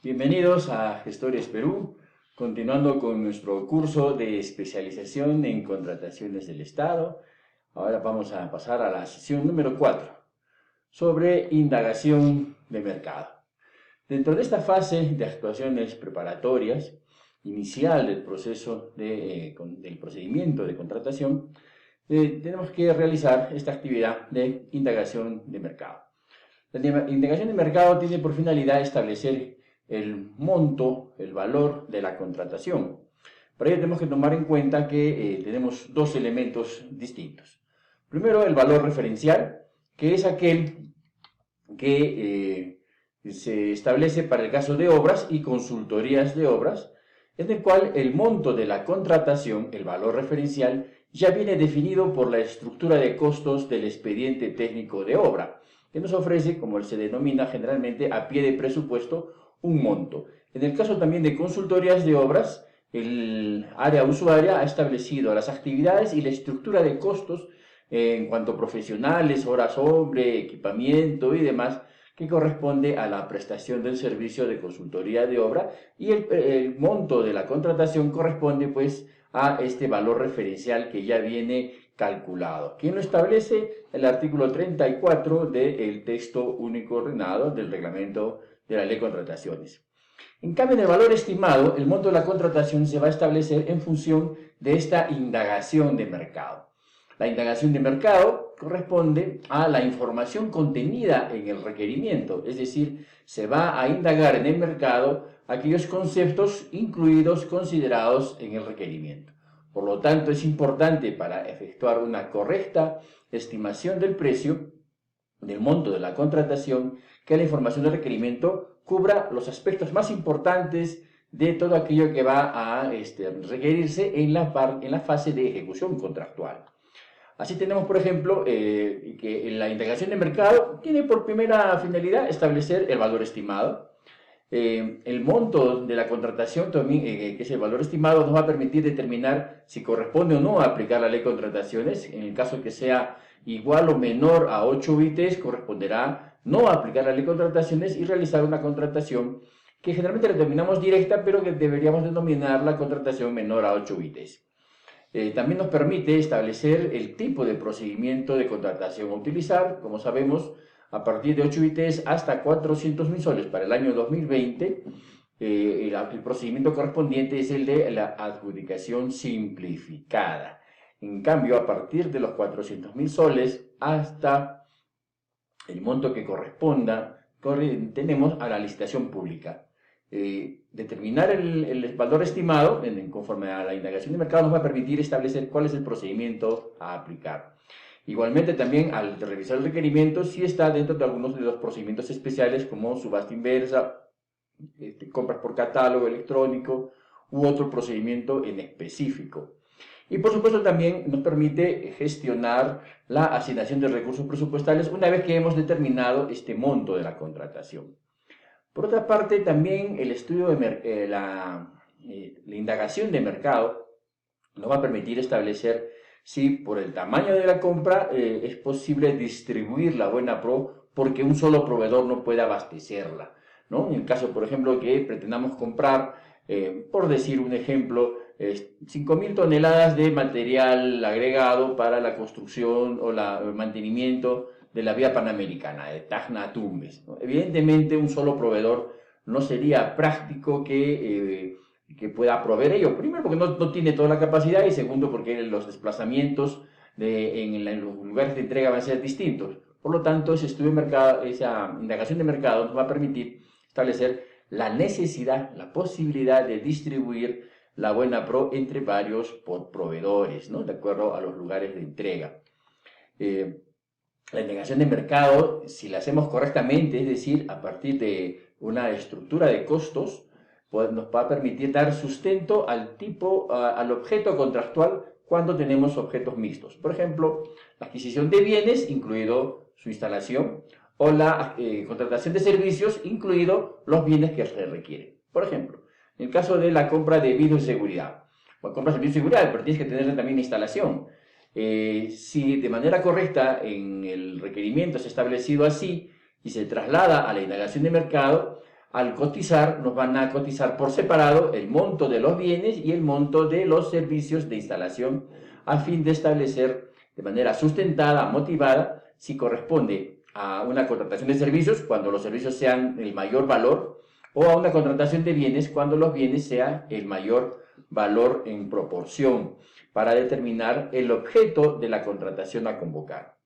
Bienvenidos a Gestores Perú, continuando con nuestro curso de especialización en contrataciones del Estado. Ahora vamos a pasar a la sesión número 4 sobre indagación de mercado. Dentro de esta fase de actuaciones preparatorias, inicial del proceso del procedimiento de contratación, tenemos que realizar esta actividad de indagación de mercado. La indagación de mercado tiene por finalidad establecer el monto, el valor de la contratación. Para ello tenemos que tomar en cuenta que tenemos dos elementos distintos. Primero, el valor referencial, que es aquel que se establece para el caso de obras y consultorías de obras, en el cual el monto de la contratación, el valor referencial, ya viene definido por la estructura de costos del expediente técnico de obra, que nos ofrece, como se denomina generalmente, a pie de presupuesto, un monto. En el caso también de consultorías de obras, el área usuaria ha establecido las actividades y la estructura de costos en cuanto a profesionales, horas hombre, equipamiento y demás, que corresponde a la prestación del servicio de consultoría de obra, y el monto de la contratación corresponde pues a este valor referencial que ya viene calculado. ¿Quién lo establece? El artículo 34 del texto único ordenado del reglamento de la ley de contrataciones. En cambio, en el valor estimado, el monto de la contratación se va a establecer en función de esta indagación de mercado. La indagación de mercado corresponde a la información contenida en el requerimiento, es decir, se va a indagar en el mercado aquellos conceptos incluidos, considerados en el requerimiento. Por lo tanto, es importante para efectuar una correcta estimación del precio, del monto de la contratación, que la información del requerimiento cubra los aspectos más importantes de todo aquello que va a requerirse en la fase de ejecución contractual. Así tenemos, por ejemplo, que la indagación de mercado tiene por primera finalidad establecer el valor estimado. El monto de la contratación, también, que es el valor estimado, nos va a permitir determinar si corresponde o no a aplicar la ley de contrataciones. En el caso que sea igual o menor a 8 UITs, corresponderá no aplicar la ley de contrataciones y realizar una contratación que generalmente la denominamos directa, pero que deberíamos denominar la contratación menor a 8 UITs. También nos permite establecer el tipo de procedimiento de contratación a utilizar. Como sabemos, a partir de 8 UITs hasta 400.000 soles para el año 2020, el procedimiento correspondiente es el de la adjudicación simplificada. En cambio, a partir de los 400.000 soles hasta el monto que corresponda, tenemos a la licitación pública. Determinar el valor estimado conforme a la indagación de mercado nos va a permitir establecer cuál es el procedimiento a aplicar. Igualmente, también al revisar el requerimiento, si está dentro de algunos de los procedimientos especiales como subasta inversa, compras por catálogo electrónico u otro procedimiento en específico. Y por supuesto también nos permite gestionar la asignación de recursos presupuestales una vez que hemos determinado este monto de la contratación. Por otra parte, también el estudio de la indagación de mercado nos va a permitir establecer si por el tamaño de la compra es posible distribuir la buena pro porque un solo proveedor no puede abastecerla, ¿no? En el caso, por ejemplo, que pretendamos comprar, por decir un ejemplo, 5.000 toneladas de material agregado para la construcción o el mantenimiento de la vía panamericana, de Tacna a Tumbes, ¿no? Evidentemente, un solo proveedor no sería práctico que pueda proveer ello. Primero, porque no tiene toda la capacidad, y segundo, porque los desplazamientos en los lugares de entrega van a ser distintos. Por lo tanto, ese estudio de mercado, esa indagación de mercado nos va a permitir establecer la necesidad, la posibilidad de distribuir la buena pro entre varios proveedores, ¿no? De acuerdo a los lugares de entrega. La indagación de mercado, si la hacemos correctamente, es decir, a partir de una estructura de costos, pues nos va a permitir dar sustento al objeto contractual cuando tenemos objetos mixtos. Por ejemplo, la adquisición de bienes, incluido su instalación, o la contratación de servicios, incluido los bienes que se requieren. Por ejemplo, en el caso de la compra de vidrios de seguridad, pues compras de vidrios de seguridad, pero tienes que tener también instalación. Si de manera correcta en el requerimiento se ha establecido así y se traslada a la indagación de mercado, al cotizar, nos van a cotizar por separado el monto de los bienes y el monto de los servicios de instalación a fin de establecer de manera sustentada, motivada, si corresponde a una contratación de servicios cuando los servicios sean el mayor valor o a una contratación de bienes cuando los bienes sean el mayor valor en proporción para determinar el objeto de la contratación a convocar.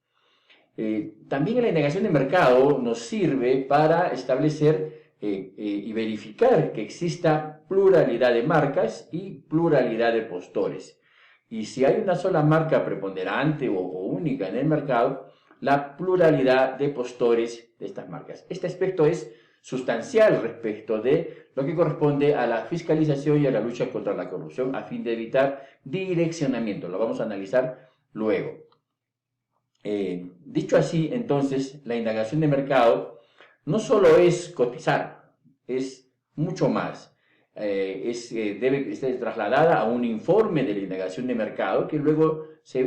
También la indagación de mercado nos sirve para establecer y verificar que exista pluralidad de marcas y pluralidad de postores. Y si hay una sola marca preponderante o única en el mercado, la pluralidad de postores de estas marcas. Este aspecto es sustancial respecto de lo que corresponde a la fiscalización y a la lucha contra la corrupción a fin de evitar direccionamiento. Lo vamos a analizar luego. Dicho así, entonces, la indagación de mercado no solo es cotizar, es mucho más. Debe ser trasladada a un informe de la indagación de mercado que luego se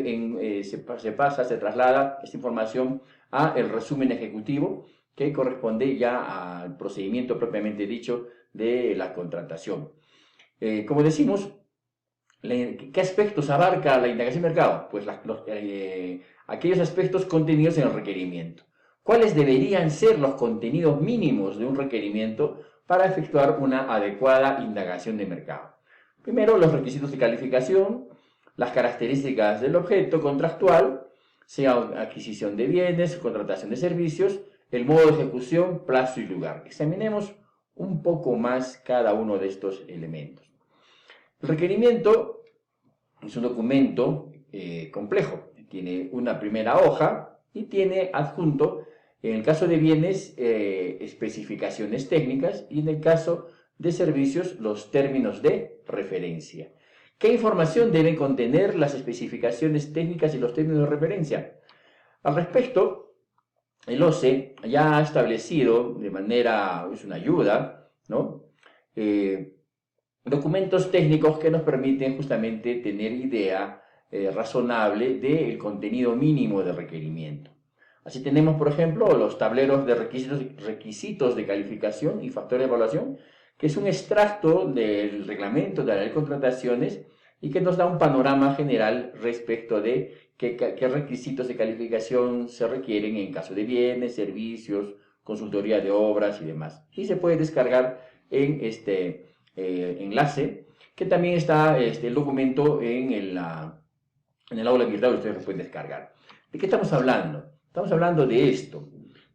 traslada esta información a el resumen ejecutivo que corresponde ya al procedimiento propiamente dicho de la contratación. Como decimos, ¿qué aspectos abarca la indagación de mercado? Pues aquellos aspectos contenidos en el requerimiento. ¿Cuáles deberían ser los contenidos mínimos de un requerimiento para efectuar una adecuada indagación de mercado? Primero, los requisitos de calificación, las características del objeto contractual, sea adquisición de bienes, contratación de servicios, el modo de ejecución, plazo y lugar. Examinemos un poco más cada uno de estos elementos. El requerimiento es un documento complejo. Tiene una primera hoja y tiene adjunto, en el caso de bienes, especificaciones técnicas y en el caso de servicios, los términos de referencia. ¿Qué información deben contener las especificaciones técnicas y los términos de referencia? Al respecto, el OCE ya ha establecido de manera, es una ayuda, ¿no? Documentos técnicos que nos permiten justamente tener idea razonable del contenido mínimo de requerimiento. Así tenemos, por ejemplo, los tableros de requisitos de calificación y factores de evaluación, que es un extracto del reglamento de la ley de contrataciones y que nos da un panorama general respecto de qué requisitos de calificación se requieren en caso de bienes, servicios, consultoría de obras y demás. Y se puede descargar en este enlace, que también está el documento en el aula virtual, ustedes lo pueden descargar. ¿De qué estamos hablando? Estamos hablando de esto,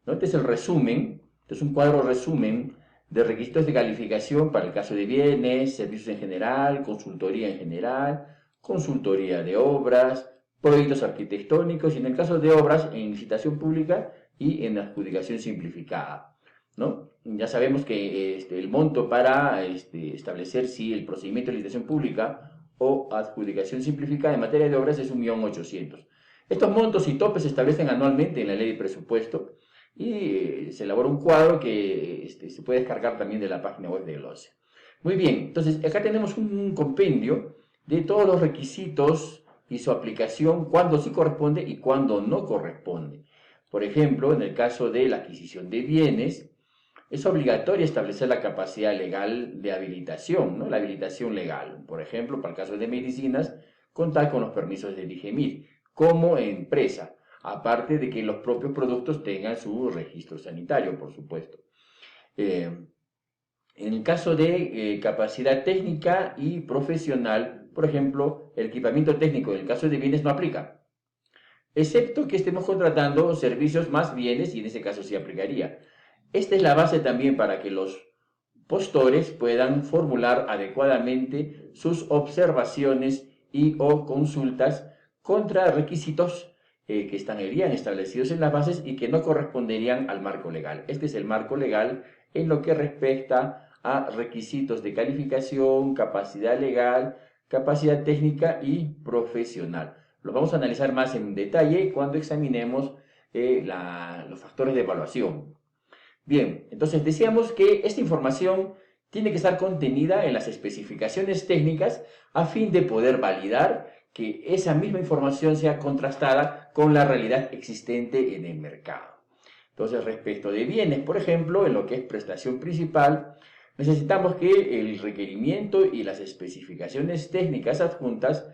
¿no? Este es el resumen, este es un cuadro resumen de requisitos de calificación para el caso de bienes, servicios en general, consultoría en general, consultoría de obras, proyectos arquitectónicos y en el caso de obras en licitación pública y en adjudicación simplificada, ¿no? Ya sabemos que el monto para establecer si el procedimiento de licitación pública o adjudicación simplificada en materia de obras es 1.800.000. Estos montos y topes se establecen anualmente en la ley de presupuesto y se elabora un cuadro que se puede descargar también de la página web del OCE. Muy bien, entonces acá tenemos un compendio de todos los requisitos y su aplicación, cuándo sí corresponde y cuándo no corresponde. Por ejemplo, en el caso de la adquisición de bienes, es obligatorio establecer la capacidad legal de habilitación, ¿no? La habilitación legal. Por ejemplo, para el caso de medicinas, contar con los permisos del IGEMID como empresa, aparte de que los propios productos tengan su registro sanitario, por supuesto. En el caso de capacidad técnica y profesional, por ejemplo, el equipamiento técnico en el caso de bienes no aplica, excepto que estemos contratando servicios más bienes y en ese caso sí aplicaría. Esta es la base también para que los postores puedan formular adecuadamente sus observaciones y o consultas contra requisitos que estarían establecidos en las bases y que no corresponderían al marco legal. Este es el marco legal en lo que respecta a requisitos de calificación, capacidad legal, capacidad técnica y profesional. Lo vamos a analizar más en detalle cuando examinemos los factores de evaluación. Bien, entonces decíamos que esta información tiene que estar contenida en las especificaciones técnicas a fin de poder validar que esa misma información sea contrastada con la realidad existente en el mercado. Entonces, respecto de bienes, por ejemplo, en lo que es prestación principal, necesitamos que el requerimiento y las especificaciones técnicas adjuntas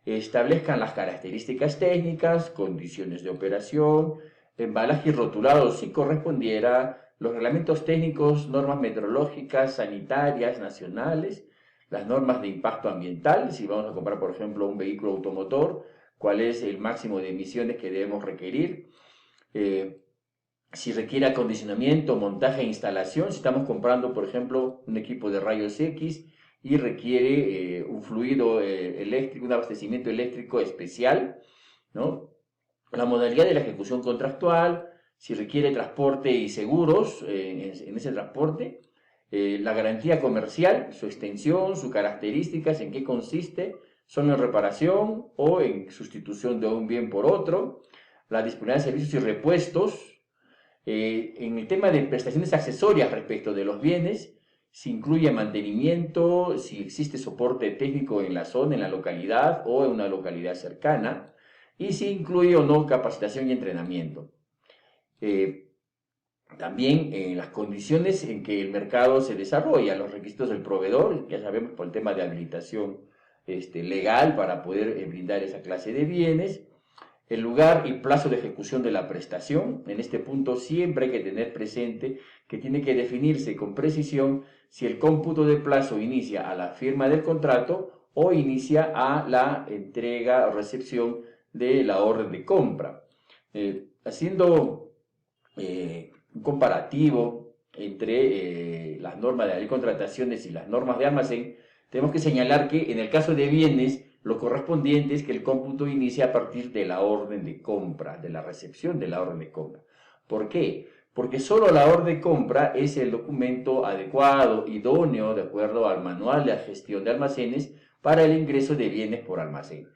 establezcan las características técnicas, condiciones de operación, embalaje y rotulado si correspondiera, los reglamentos técnicos, normas meteorológicas, sanitarias, nacionales, las normas de impacto ambiental, si vamos a comprar, por ejemplo, un vehículo automotor, cuál es el máximo de emisiones que debemos requerir, si requiere acondicionamiento, montaje e instalación, si estamos comprando, por ejemplo, un equipo de rayos X y requiere un fluido eléctrico, un abastecimiento eléctrico especial, ¿no? La modalidad de la ejecución contractual, si requiere transporte y seguros en ese transporte, la garantía comercial, su extensión, sus características, en qué consiste, son en reparación o en sustitución de un bien por otro, la disponibilidad de servicios y repuestos. En el tema de prestaciones accesorias respecto de los bienes, si incluye mantenimiento, si existe soporte técnico en la zona, en la localidad o en una localidad cercana, y si incluye o no capacitación y entrenamiento. También en las condiciones en que el mercado se desarrolla, los requisitos del proveedor, ya sabemos por el tema de habilitación legal para poder brindar esa clase de bienes, el lugar y plazo de ejecución de la prestación. En este punto siempre hay que tener presente que tiene que definirse con precisión si el cómputo de plazo inicia a la firma del contrato o inicia a la entrega o recepción de la orden de compra. Haciendo un comparativo entre las normas de la ley de contrataciones y las normas de almacén, tenemos que señalar que en el caso de bienes, lo correspondiente es que el cómputo inicia a partir de la orden de compra, de la recepción de la orden de compra. ¿Por qué? Porque solo la orden de compra es el documento adecuado, idóneo, de acuerdo al manual de gestión de almacenes, para el ingreso de bienes por almacén.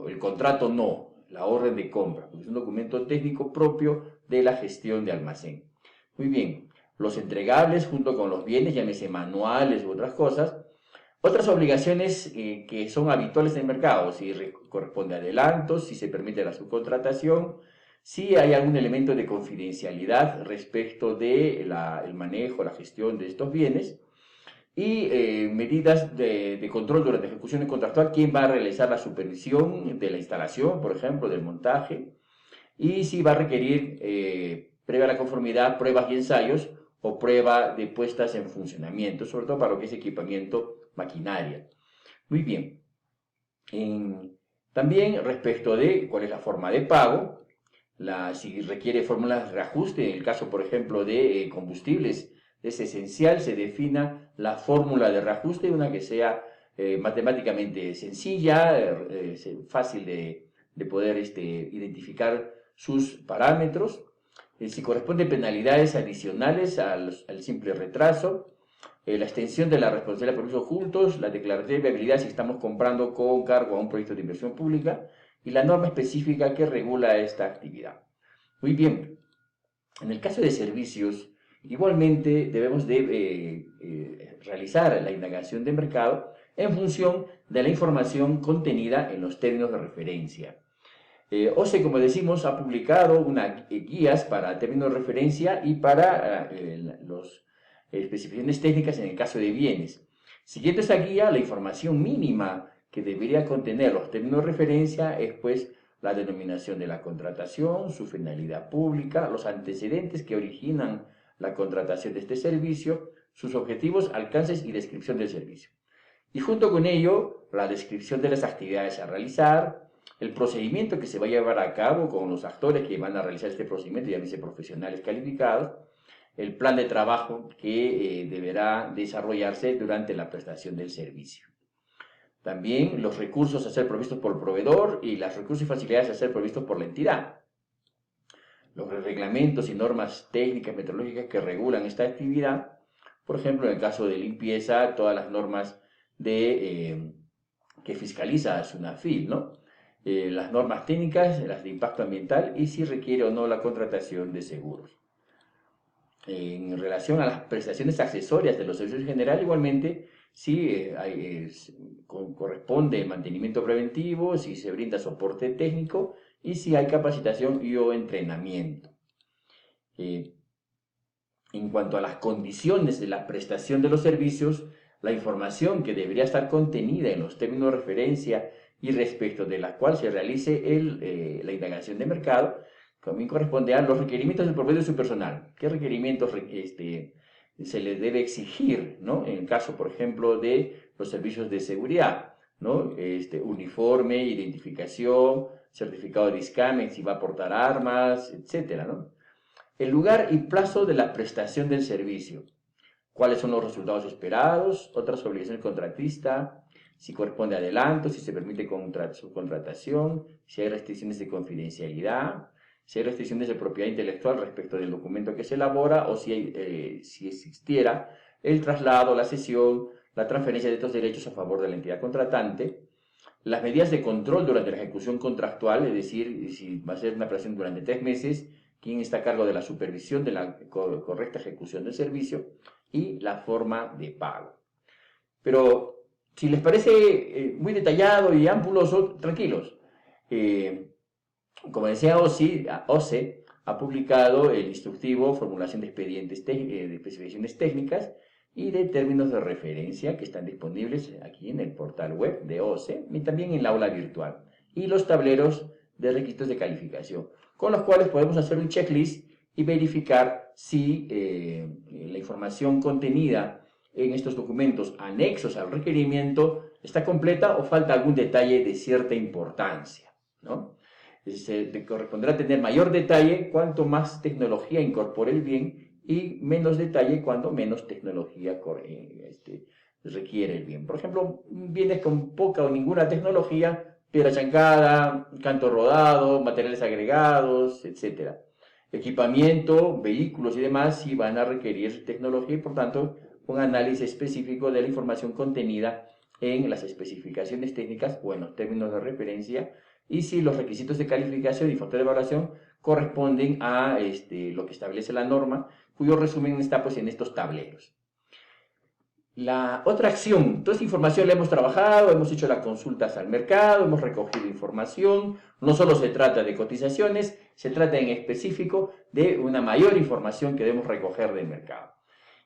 El contrato no, la orden de compra, es un documento técnico propio de la gestión de almacén. Muy bien, los entregables junto con los bienes, llámese manuales u otras cosas. Otras obligaciones que son habituales en el mercado, si corresponde adelantos, si se permite la subcontratación, si hay algún elemento de confidencialidad respecto del manejo, la gestión de estos bienes, y medidas de control durante la ejecución contractual, quién va a realizar la supervisión de la instalación, por ejemplo, del montaje, y si va a requerir, previa a la conformidad, pruebas y ensayos o prueba de puestas en funcionamiento, sobre todo para lo que es equipamiento maquinaria. Muy bien. También respecto de cuál es la forma de pago, si requiere fórmulas de reajuste, en el caso, por ejemplo, de combustibles, es esencial, se defina la fórmula de reajuste, una que sea matemáticamente sencilla, fácil de poder identificar sus parámetros. Si corresponde penalidades adicionales al simple retraso, la extensión de la responsabilidad por uso juntos, la declaración de viabilidad si estamos comprando con cargo a un proyecto de inversión pública y la norma específica que regula esta actividad. Muy bien, en el caso de servicios, igualmente debemos de realizar la indagación de mercado en función de la información contenida en los términos de referencia. OCE, como decimos, ha publicado guías para términos de referencia y para las especificaciones técnicas en el caso de bienes. Siguiendo esta guía, la información mínima que debería contener los términos de referencia es, pues, la denominación de la contratación, su finalidad pública, los antecedentes que originan la contratación de este servicio, sus objetivos, alcances y descripción del servicio. Y junto con ello, la descripción de las actividades a realizar, el procedimiento que se va a llevar a cabo con los actores que van a realizar este procedimiento, llámese profesionales calificados, el plan de trabajo que deberá desarrollarse durante la prestación del servicio. También los recursos a ser provistos por el proveedor y los recursos y facilidades a ser provistos por la entidad. Los reglamentos y normas técnicas meteorológicas que regulan esta actividad, por ejemplo, en el caso de limpieza, todas las normas que fiscaliza SUNAFIL, ¿no? Las normas técnicas, las de impacto ambiental y si requiere o no la contratación de seguros. En relación a las prestaciones accesorias de los servicios en general, igualmente, si corresponde mantenimiento preventivo, si se brinda soporte técnico y si hay capacitación y o entrenamiento. En cuanto a las condiciones de la prestación de los servicios, la información que debería estar contenida en los términos de referencia y respecto de la cual se realice la indagación de mercado, también corresponde a los requerimientos del proveedor de su personal. ¿Qué requerimientos se les debe exigir, ¿no? En el caso, por ejemplo, de los servicios de seguridad, ¿no? Uniforme, identificación, certificado de discamen, si va a portar armas, etcétera, ¿no? El lugar y plazo de la prestación del servicio. ¿Cuáles son los resultados esperados? Otras obligaciones del contratista. Si corresponde adelanto, si se permite subcontratación, si hay restricciones de confidencialidad, si hay restricciones de propiedad intelectual respecto del documento que se elabora o si existiera el traslado, la cesión, la transferencia de estos derechos a favor de la entidad contratante. Las medidas de control durante la ejecución contractual, es decir, si va a ser una operación durante 3 meses, quién está a cargo de la supervisión de la correcta ejecución del servicio y la forma de pago. Pero si les parece muy detallado y ampuloso, tranquilos. Como decía OCE ha publicado el instructivo Formulación de expedientes de especificaciones técnicas y de términos de referencia que están disponibles aquí en el portal web de OCE y también en la aula virtual, y los tableros de requisitos de calificación, con los cuales podemos hacer un checklist y verificar si la información contenida en estos documentos anexos al requerimiento está completa o falta algún detalle de cierta importancia, ¿no? Se corresponderá tener mayor detalle cuanto más tecnología incorpore el bien y menos detalle cuando menos tecnología requiere el bien. Por ejemplo, bienes con poca o ninguna tecnología, piedra chancada, canto rodado, materiales agregados, etc. Equipamiento, vehículos y demás sí van a requerir tecnología y por tanto un análisis específico de la información contenida en las especificaciones técnicas o en los términos de referencia, y si los requisitos de calificación y factor de evaluación corresponden a lo que establece la norma, cuyo resumen está pues en estos tableros. La otra acción, toda esta información la hemos trabajado, hemos hecho las consultas al mercado, hemos recogido información, no solo se trata de cotizaciones, se trata en específico de una mayor información que debemos recoger del mercado.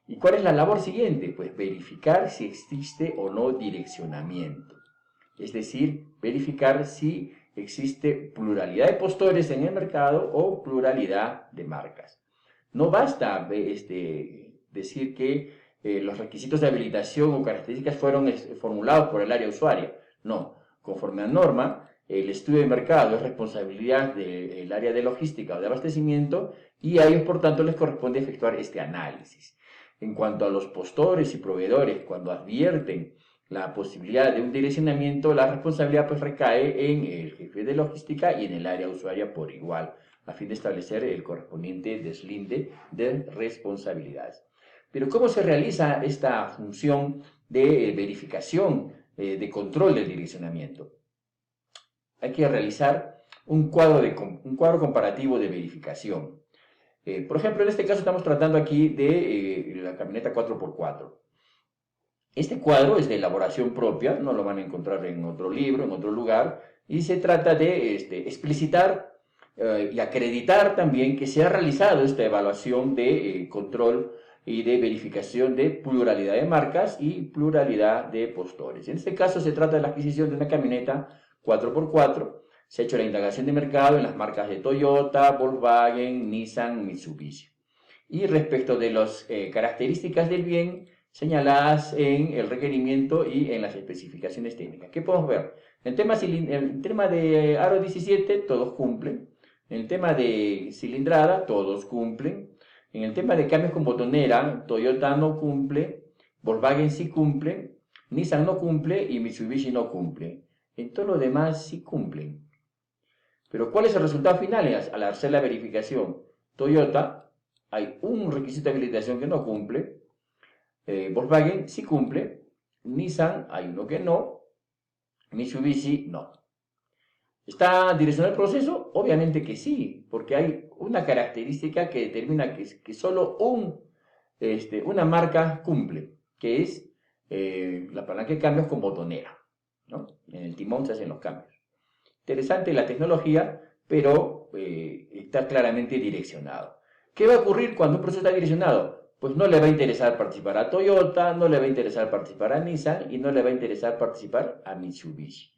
¿Y cuál es la labor siguiente? Pues verificar si existe o no direccionamiento, es decir, verificar si existe pluralidad de postores en el mercado o pluralidad de marcas. No basta decir que los requisitos de habilitación o características fueron formulados por el área usuaria. No, conforme a norma, el estudio de mercado es responsabilidad del área de logística o de abastecimiento y a ellos, por tanto, les corresponde efectuar este análisis. En cuanto a los postores y proveedores, cuando advierten la posibilidad de un direccionamiento, la responsabilidad pues recae en el jefe de logística y en el área usuaria por igual, a fin de establecer el correspondiente deslinde de responsabilidades. Pero ¿cómo se realiza esta función de verificación, de control del direccionamiento? Hay que realizar un cuadro comparativo de verificación. Por ejemplo, en este caso estamos tratando aquí de la camioneta 4x4. Este cuadro es de elaboración propia, no lo van a encontrar en otro libro, en otro lugar, y se trata de explicitar y acreditar también que se ha realizado esta evaluación de control y de verificación de pluralidad de marcas y pluralidad de postores. En este caso se trata de la adquisición de una camioneta 4x4, se ha hecho la indagación de mercado en las marcas de Toyota, Volkswagen, Nissan, Mitsubishi. Y respecto de las características del bien señaladas en el requerimiento y en las especificaciones técnicas. ¿Qué podemos ver? En el tema de aro 17, todos cumplen. En el tema de cilindrada, todos cumplen. En el tema de cambios con botonera, Toyota no cumple, Volkswagen sí cumple, Nissan no cumple y Mitsubishi no cumple. En todo lo demás sí cumplen. Pero ¿cuál es el resultado final al hacer la verificación? Toyota, hay un requisito de habilitación que no cumple, Volkswagen sí cumple, Nissan hay uno que no, Mitsubishi no. ¿Está direccionado el proceso? Obviamente que sí, porque hay una característica que determina que solo una marca cumple, que es la palanca de cambios con botonera, ¿no? En el timón se hacen los cambios. Interesante la tecnología, pero está claramente direccionado. ¿Qué va a ocurrir cuando un proceso está direccionado? Pues no le va a interesar participar a Toyota, no le va a interesar participar a Nissan y no le va a interesar participar a Mitsubishi.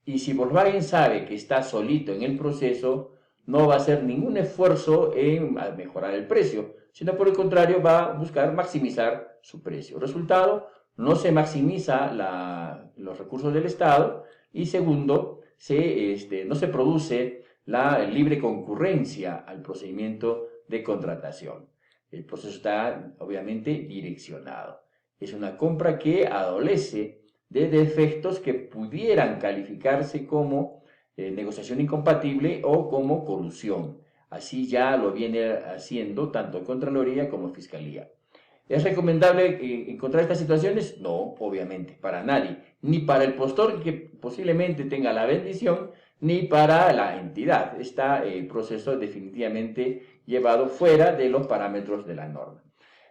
Y si Volkswagen sabe que está solito en el proceso, no va a hacer ningún esfuerzo en mejorar el precio, sino por el contrario va a buscar maximizar su precio. Resultado, no se maximiza los recursos del Estado y segundo, no se produce la libre concurrencia al procedimiento de contratación. El proceso está obviamente direccionado. Es una compra que adolece de defectos que pudieran calificarse como negociación incompatible o como colusión. Así ya lo viene haciendo tanto Contraloría como Fiscalía. ¿Es recomendable encontrar estas situaciones? No, obviamente, para nadie. Ni para el postor que posiblemente tenga la bendición, ni para la entidad. Está el proceso definitivamente llevado fuera de los parámetros de la norma.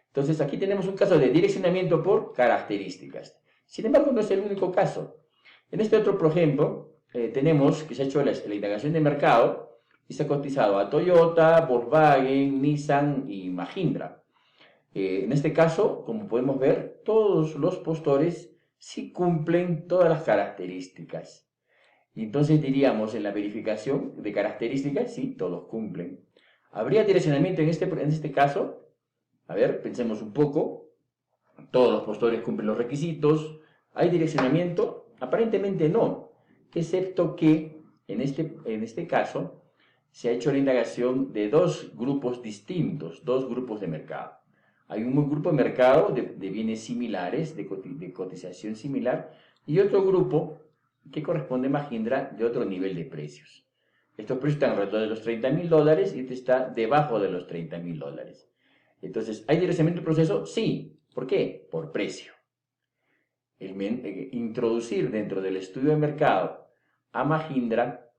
Entonces, aquí tenemos un caso de direccionamiento por características. Sin embargo, no es el único caso. En este otro, por ejemplo, tenemos que se ha hecho la indagación de mercado y se ha cotizado a Toyota, Volkswagen, Nissan y Mahindra. En este caso, como podemos ver, todos los postores sí cumplen todas las características. Y entonces diríamos en la verificación de características, sí, todos cumplen. ¿Habría direccionamiento en este caso? A ver, pensemos un poco. Todos los postores cumplen los requisitos. ¿Hay direccionamiento? Aparentemente no, excepto que en este caso se ha hecho la indagación de dos grupos distintos, dos grupos de mercado. Hay un grupo de mercado de bienes similares, de cotización similar, y otro grupo que corresponde a Mahindra de otro nivel de precios. Estos precios están alrededor de los $30.000 y este está debajo de los $30.000. Entonces, ¿hay direccionamiento del proceso? Sí. ¿Por qué? Por precio. Introducir dentro del estudio de mercado a Mahindra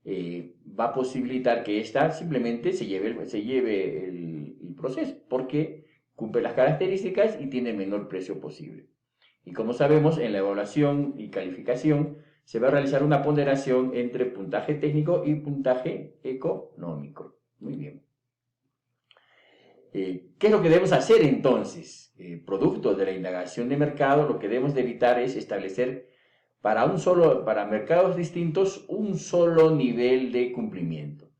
va a posibilitar que ésta simplemente se lleve el proceso, porque cumple las características y tiene el menor precio posible. Y como sabemos, en la evaluación y calificación se va a realizar una ponderación entre puntaje técnico y puntaje económico. Muy bien. ¿Qué es lo que debemos hacer entonces? Producto de la indagación de mercado, lo que debemos de evitar es establecer para mercados distintos un solo nivel de cumplimiento.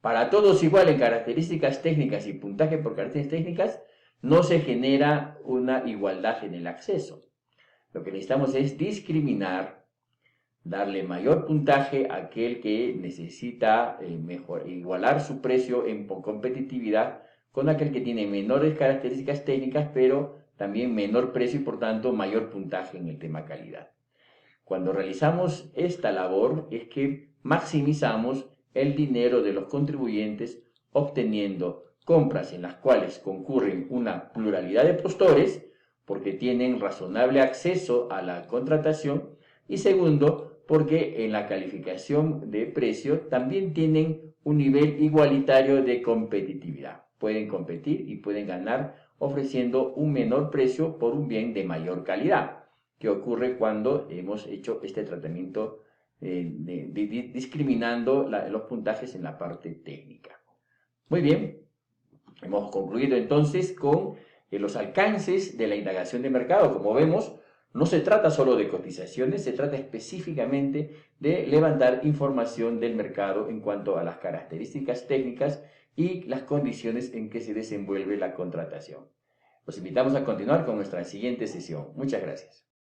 Para todos igual en características técnicas y puntaje por características técnicas, no se genera una igualdad en el acceso. Lo que necesitamos es discriminar, darle mayor puntaje a aquel que necesita igualar su precio en competitividad con aquel que tiene menores características técnicas, pero también menor precio y por tanto mayor puntaje en el tema calidad. Cuando realizamos esta labor es que maximizamos el dinero de los contribuyentes obteniendo compras en las cuales concurren una pluralidad de postores porque tienen razonable acceso a la contratación y segundo, porque en la calificación de precio también tienen un nivel igualitario de competitividad. Pueden competir y pueden ganar ofreciendo un menor precio por un bien de mayor calidad, que ocurre cuando hemos hecho este tratamiento discriminando los puntajes en la parte técnica. Muy bien, hemos concluido entonces con los alcances de la indagación de mercado. Como vemos, no se trata solo de cotizaciones, se trata específicamente de levantar información del mercado en cuanto a las características técnicas y las condiciones en que se desenvuelve la contratación. Los invitamos a continuar con nuestra siguiente sesión. Muchas gracias.